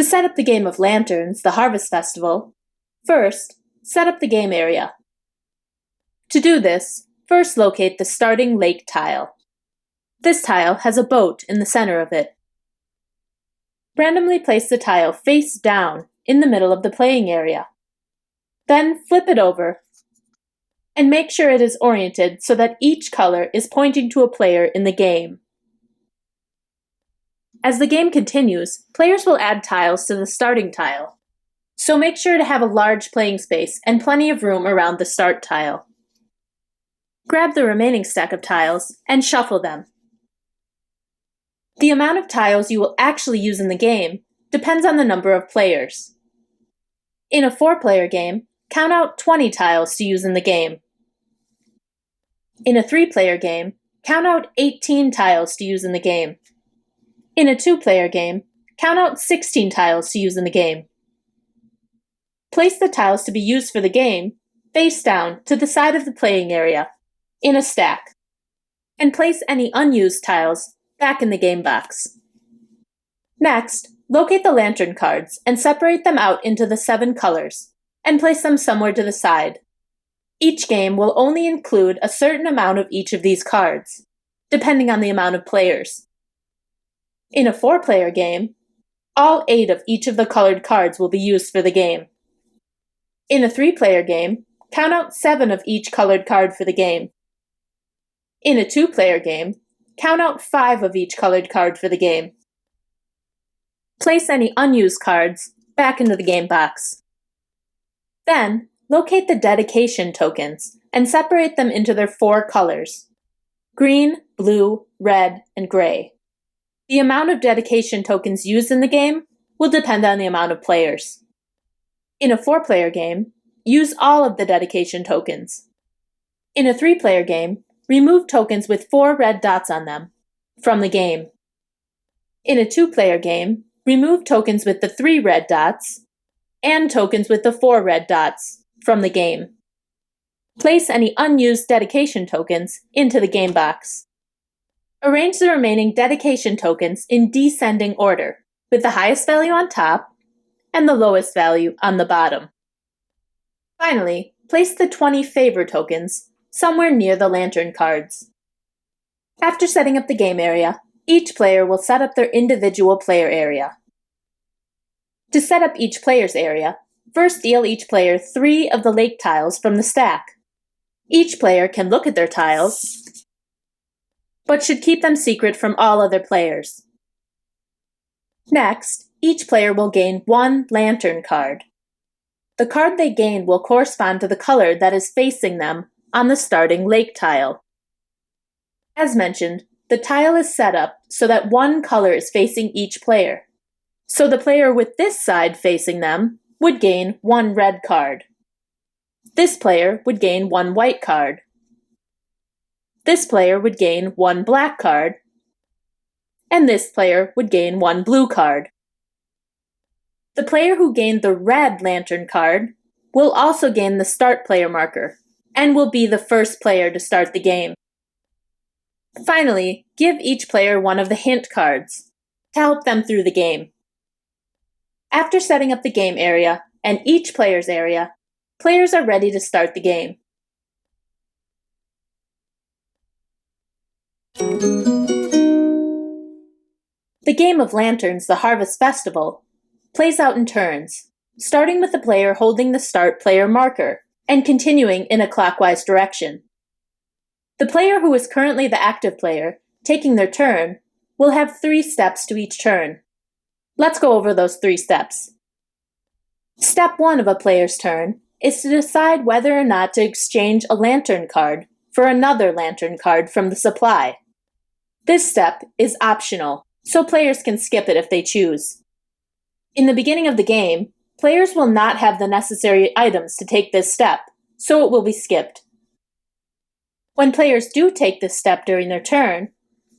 set up the game of Lanterns, the Harvest Festival, first, set up the game area. To do this, first locate the starting lake tile. This tile has a boat in the center of it. Randomly place the tile face down in the middle of the playing area. Then flip it over and make sure it is oriented so that each color is pointing to a player in the game. As the game continues, players will add tiles to the starting tile, so make sure to have a large playing space and plenty of room around the start tile. Grab the remaining stack of tiles and shuffle them. The amount of tiles you will actually use in the game depends on the number of players. In a 4-player game, count out 20 tiles to use in the game. In a 3-player game, count out 18 tiles to use in the game. In a 2-player game, count out 16 tiles to use in the game. Place the tiles to be used for the game face down to the side of the playing area, in a stack, and place any unused tiles back in the game box. Next, locate the lantern cards and separate them out into the 7 colors, and place them somewhere to the side. Each game will only include a certain amount of each of these cards, depending on the amount of players. In a 4-player game, all 8 of each of the colored cards will be used for the game. In a 3-player game, count out 7 of each colored card for the game. In a 2-player game, count out 5 of each colored card for the game. Place any unused cards back into the game box. Then, locate the dedication tokens and separate them into their 4 colors: green, blue, red, and gray. The amount of dedication tokens used in the game will depend on the amount of players. In a 4-player game, use all of the dedication tokens. In a 3-player game, remove tokens with 4 red dots on them from the game. In a 2-player game, remove tokens with the 3 red dots and tokens with the 4 red dots from the game. Place any unused dedication tokens into the game box. Arrange the remaining dedication tokens in descending order, with the highest value on top and the lowest value on the bottom. Finally, place the 20 favor tokens somewhere near the lantern cards. After setting up the game area, each player will set up their individual player area. To set up each player's area, first deal each player 3 of the lake tiles from the stack. Each player can look at their tiles, but should keep them secret from all other players. Next, each player will gain 1 lantern card. The card they gain will correspond to the color that is facing them on the starting lake tile. As mentioned, the tile is set up so that 1 color is facing each player. So the player with this side facing them would gain 1 red card. This player would gain 1 white card. This player would gain 1 black card. And this player would gain 1 blue card. The player who gained the red lantern card will also gain the start player marker and will be the first player to start the game. Finally, give each player 1 of the hint cards to help them through the game. After setting up the game area and each player's area, players are ready to start the game. The game of Lanterns, the Harvest Festival, plays out in turns, starting with the player holding the start player marker and continuing in a clockwise direction. The player who is currently the active player, taking their turn, will have 3 steps to each turn. Let's go over those 3 steps. Step 1 of a player's turn is to decide whether or not to exchange a lantern card for another lantern card from the supply. This step is optional, so players can skip it if they choose. In the beginning of the game, players will not have the necessary items to take this step, so it will be skipped. When players do take this step during their turn,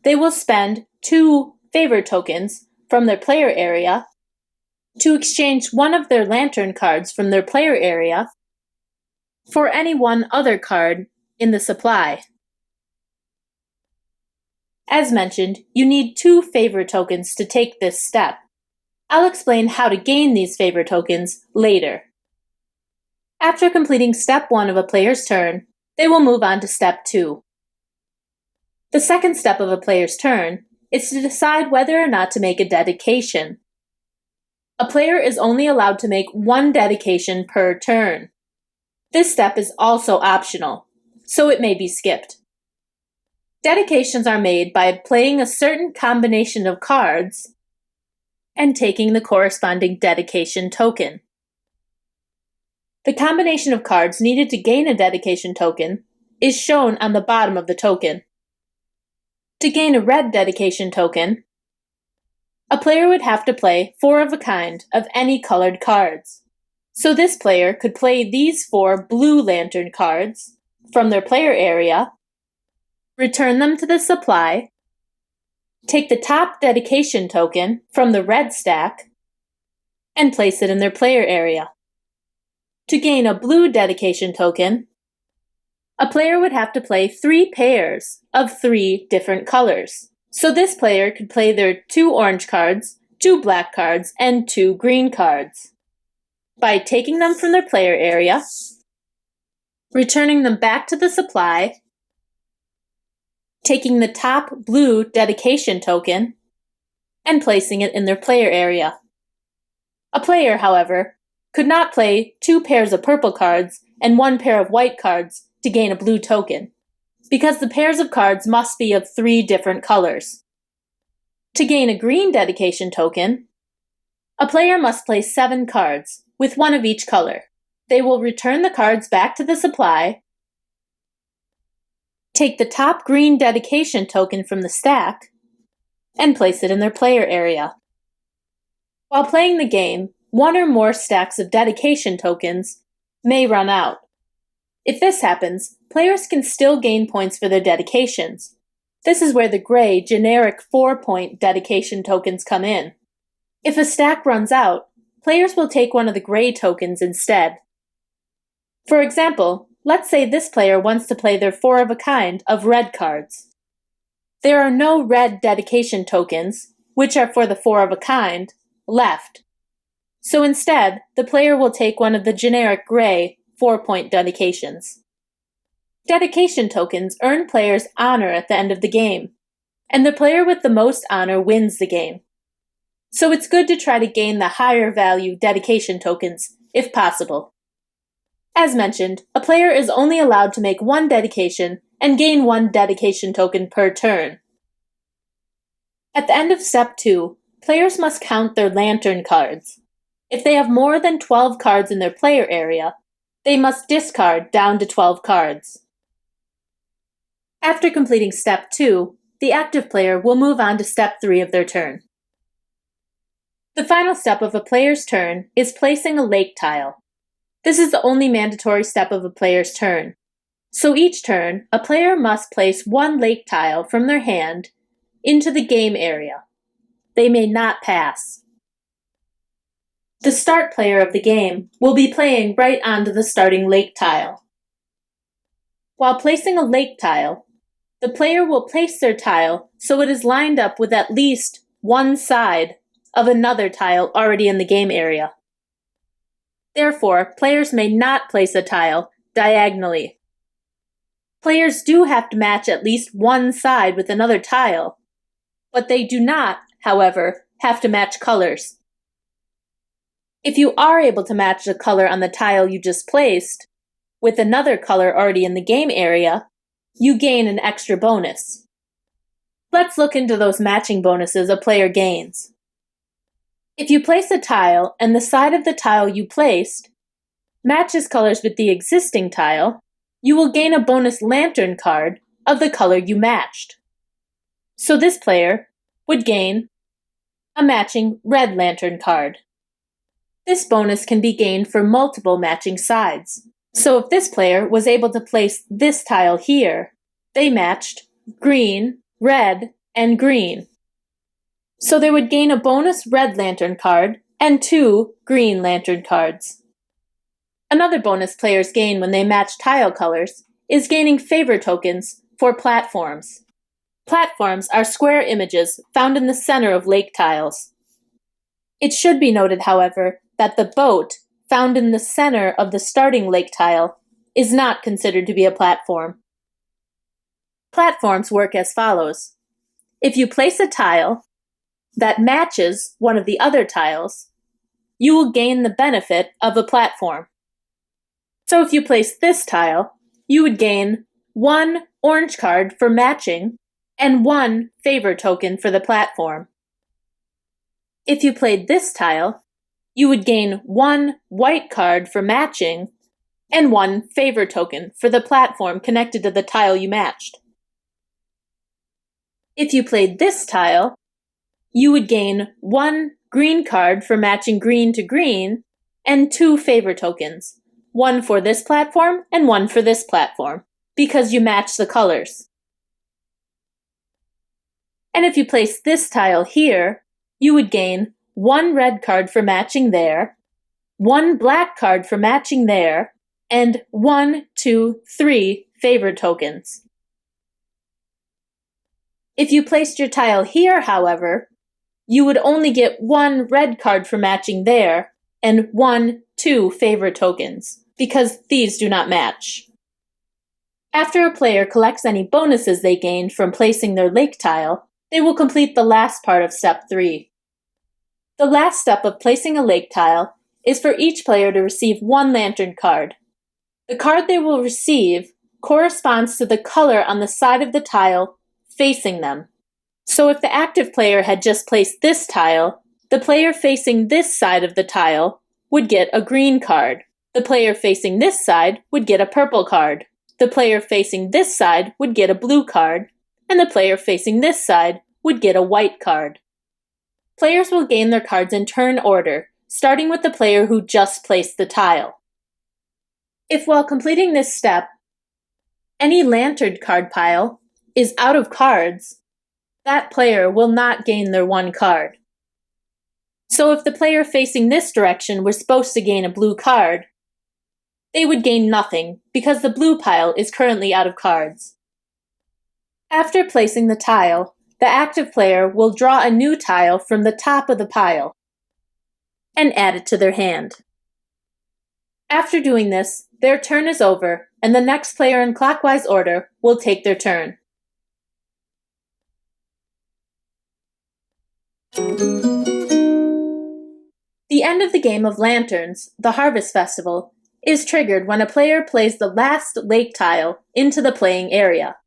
they will spend 2 favor tokens from their player area to exchange 1 of their lantern cards from their player area for any 1 other card in the supply. As mentioned, you need 2 favor tokens to take this step. I'll explain how to gain these favor tokens later. After completing step 1 of a player's turn, they will move on to step 2. The second step of a player's turn is to decide whether or not to make a dedication. A player is only allowed to make one dedication per turn. This step is also optional, so it may be skipped. Dedications are made by playing a certain combination of cards and taking the corresponding dedication token. The combination of cards needed to gain a dedication token is shown on the bottom of the token. To gain a red dedication token, a player would have to play 4 of a kind of any colored cards. So this player could play these 4 blue lantern cards from their player area, return them to the supply, take the top dedication token from the red stack, and place it in their player area. To gain a blue dedication token, a player would have to play 3 pairs of 3 different colors. So this player could play their 2 orange cards, 2 black cards, and 2 green cards. By taking them from their player area, returning them back to the supply, taking the top blue dedication token, and placing it in their player area. A player, however, could not play 2 pairs of purple cards and 1 pair of white cards to gain a blue token, because the pairs of cards must be of 3 different colors. To gain a green dedication token, a player must play 7 cards, with 1 of each color. They will return the cards back to the supply, take the top green dedication token from the stack, and place it in their player area. While playing the game, 1 or more stacks of dedication tokens may run out. If this happens, players can still gain points for their dedications. This is where the gray generic 4-point dedication tokens come in. If a stack runs out, players will take one of the gray tokens instead. For example, let's say this player wants to play their 4 of a kind of red cards. There are no red dedication tokens, which are for the 4 of a kind, left. So instead, the player will take one of the generic gray 4-point dedications. Dedication tokens earn players honor at the end of the game, and the player with the most honor wins the game. So it's good to try to gain the higher value dedication tokens, if possible. As mentioned, a player is only allowed to make 1 dedication and gain 1 dedication token per turn. At the end of step 2, players must count their lantern cards. If they have more than 12 cards in their player area, they must discard down to 12 cards. After completing step 2, the active player will move on to step 3 of their turn. The final step of a player's turn is placing a lake tile. This is the only mandatory step of a player's turn. So each turn, a player must place 1 lake tile from their hand into the game area. They may not pass. The start player of the game will be playing right onto the starting lake tile. While placing a lake tile, the player will place their tile so it is lined up with at least one side of another tile already in the game area. Therefore, players may not place a tile diagonally. Players do have to match at least one side with another tile, but they do not, however, have to match colors. If you are able to match the color on the tile you just placed with another color already in the game area, you gain an extra bonus. Let's look into those matching bonuses a player gains. If you place a tile and the side of the tile you placed matches colors with the existing tile, you will gain a bonus lantern card of the color you matched. So this player would gain a matching red lantern card. This bonus can be gained for multiple matching sides. So if this player was able to place this tile here, they matched green, red, and green. So they would gain a bonus red lantern card and 2 green lantern cards. Another bonus players gain when they match tile colors is gaining favor tokens for platforms. Platforms are square images found in the center of lake tiles. It should be noted, however, that the boat, found in the center of the starting lake tile, is not considered to be a platform. Platforms work as follows. If you place a tile that matches one of the other tiles, you will gain the benefit of a platform. So if you place this tile, you would gain 1 orange card for matching and 1 favor token for the platform. If you played this tile, you would gain 1 white card for matching and 1 favor token for the platform connected to the tile you matched. If you played this tile, you would gain 1 green card for matching green to green and 2 favor tokens, 1 for this platform and 1 for this platform, because you match the colors. And if you place this tile here, you would gain 1 red card for matching there, 1 black card for matching there, and 1, 2, 3 favor tokens. If you placed your tile here, however, you would only get 1 red card for matching there and 1, 2 favor tokens, because these do not match. After a player collects any bonuses they gained from placing their lake tile, they will complete the last part of Step 3. The last step of placing a lake tile is for each player to receive 1 lantern card. The card they will receive corresponds to the color on the side of the tile facing them. So if the active player had just placed this tile, the player facing this side of the tile would get a green card. The player facing this side would get a purple card. The player facing this side would get a blue card, and the player facing this side would get a white card. Players will gain their cards in turn order, starting with the player who just placed the tile. If while completing this step, any lantern card pile is out of cards, that player will not gain their 1 card. So if the player facing this direction was supposed to gain a blue card, they would gain nothing because the blue pile is currently out of cards. After placing the tile, the active player will draw a new tile from the top of the pile and add it to their hand. After doing this, their turn is over, and the next player in clockwise order will take their turn. The end of the game of Lanterns, the Harvest Festival, is triggered when a player plays the last lake tile into the playing area.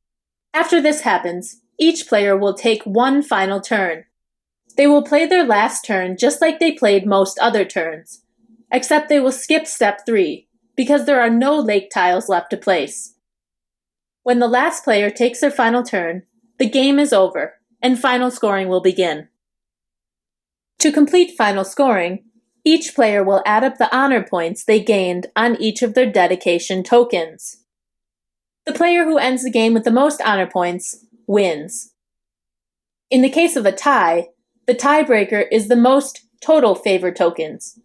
After this happens, each player will take 1 final turn. They will play their last turn just like they played most other turns, except they will skip Step 3, because there are no lake tiles left to place. When the last player takes their final turn, the game is over, and final scoring will begin. To complete final scoring, each player will add up the honor points they gained on each of their dedication tokens. The player who ends the game with the most honor points wins. In the case of a tie, the tiebreaker is the most total favor tokens.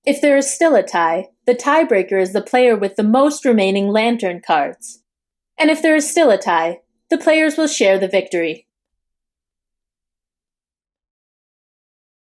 If there is still a tie, the tiebreaker is the player with the most remaining lantern cards. And if there is still a tie, the players will share the victory.